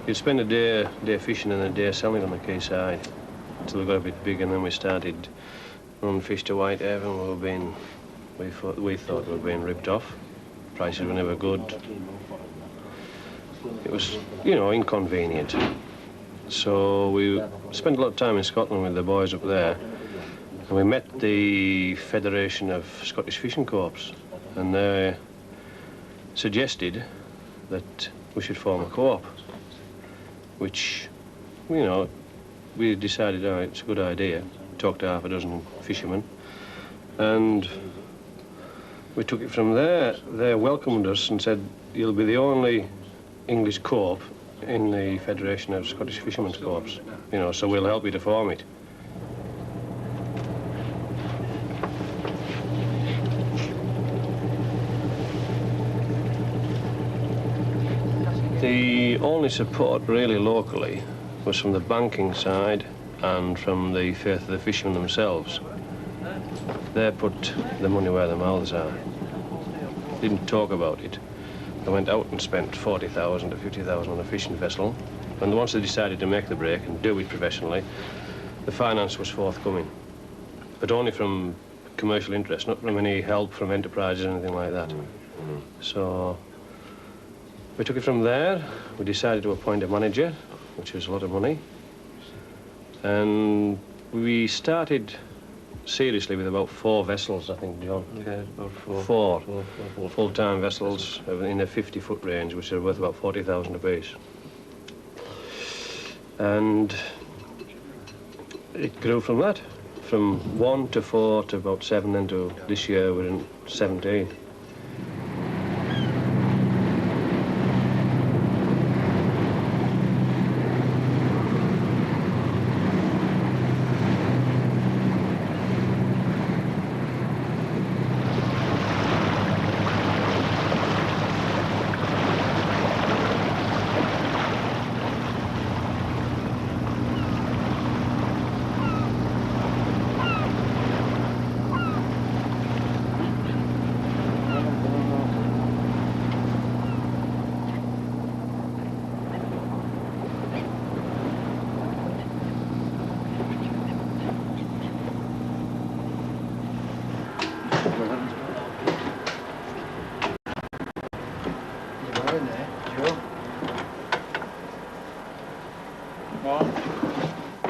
You'd spend a day fishing and a day selling on the quayside until we got a bit big, and then we started running fish to Whitehaven. We thought we were being ripped off. Prices were never good. It was, you know, inconvenient. So we spent a lot of time in Scotland with the boys up there, and we met the Federation of Scottish Fishing Co-ops, and they suggested that we should form a co-op, which, you know, we decided, oh, it's a good idea. Talked to half a dozen fishermen, and we took it from there. They welcomed us and said, you'll be the only English co-op in the Federation of Scottish Fishermen's Co-ops, you know, so we'll help you to form it. The only support really locally was from the banking side and from the faith of the fishermen themselves. They put the money where their mouths are. Didn't talk about it. They went out and spent 40,000 to 50,000 on a fishing vessel, and once they decided to make the break and do it professionally, the finance was forthcoming, but only from commercial interest, not from any help from enterprises or anything like that. So we took it from there. We decided to appoint a manager, which was a lot of money, and we started seriously with about 4 vessels, I think, John. Okay, about 4. Four full-time vessels in a 50-foot range, which are worth about 40,000 apiece. And it grew from that, from 1 to 4 to about 7, and to this year we're in 17.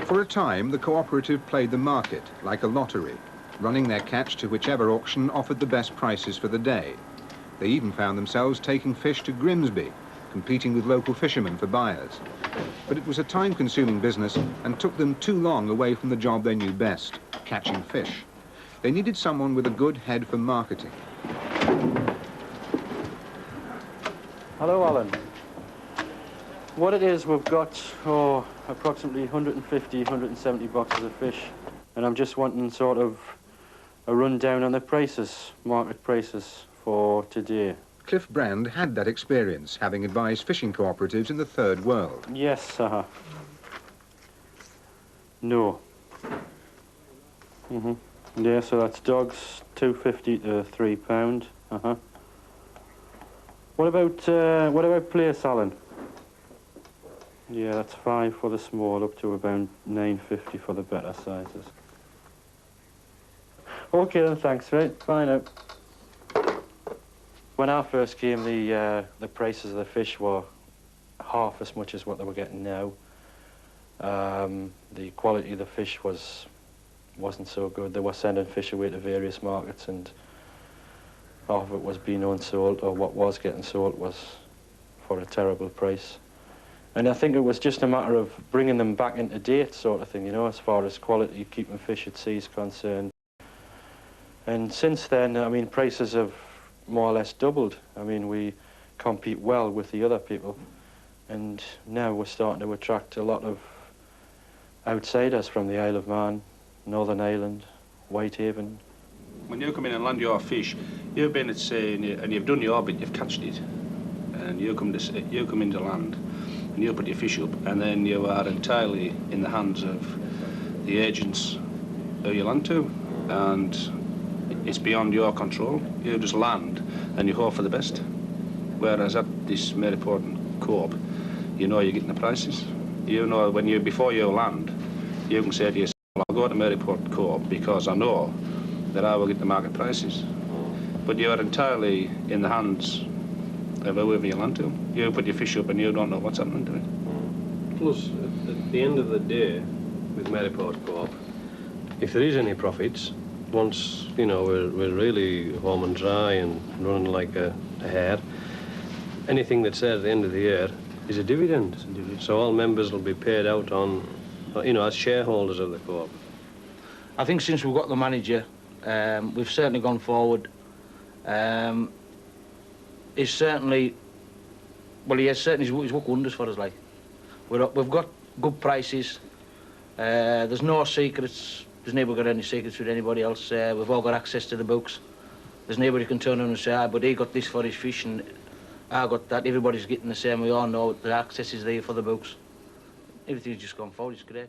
For a time, the cooperative played the market like a lottery, running their catch to whichever auction offered the best prices for the day. They even found themselves taking fish to Grimsby, competing with local fishermen for buyers. But it was a time-consuming business and took them too long away from the job they knew best, catching fish. They needed someone with a good head for marketing. Hello, Alan. What it is, we've got approximately 150, 170 boxes of fish, and I'm just wanting sort of a rundown on the prices, market prices for today. Cliff Brand had that experience, having advised fishing cooperatives in the Third World. Yes, No. Yeah, so that's dogs, £2.50 to £3. What about plaice, Alan? Yeah, that's 5 for the small, up to about £9.50 for the better sizes. Okay then, thanks, right? Bye now. When I first came, the prices of the fish were half as much as what they were getting now. The quality of the fish wasn't so good. They were sending fish away to various markets, and half of it was being unsold, or what was getting sold was for a terrible price. And I think it was just a matter of bringing them back into date, sort of thing, you know, as far as quality, keeping fish at sea is concerned. And since then, I mean, prices have more or less doubled. I mean, we compete well with the other people, and now we're starting to attract a lot of outsiders from the Isle of Man, Northern Ireland, Whitehaven. When you come in and land your fish, you've been at sea and you've done your bit, you've catched it, and you come into land, and you put your fish up, and then you are entirely in the hands of the agents who you land to, and it's beyond your control. You just land and you hope for the best. Whereas at this Maryport Co-op, you know you're getting the prices. You know, before you land, you can say to yourself, well, I'll go to Maryport Co-op because I know that I will get the market prices. But you're entirely in the hands of whoever you land to. You put your fish up and you don't know what's happening to it. Plus, at the end of the day, with Maryport Co-op, if there is any profits, once, you know, we're really home and dry and running like a hare, anything that's there at the end of the year is a dividend. So all members will be paid out on, you know, as shareholders of the co-op. I think since we've got the manager, we've certainly gone forward. He's certainly, well, he's worked wonders for us, like. We've got good prices. There's no secrets. There's never got any secrets with anybody else. We've all got access to the books. There's nobody can turn around and say, but he got this for his fish and I got that. Everybody's getting the same. We all know the access is there for the books. Everything's just gone forward. It's great.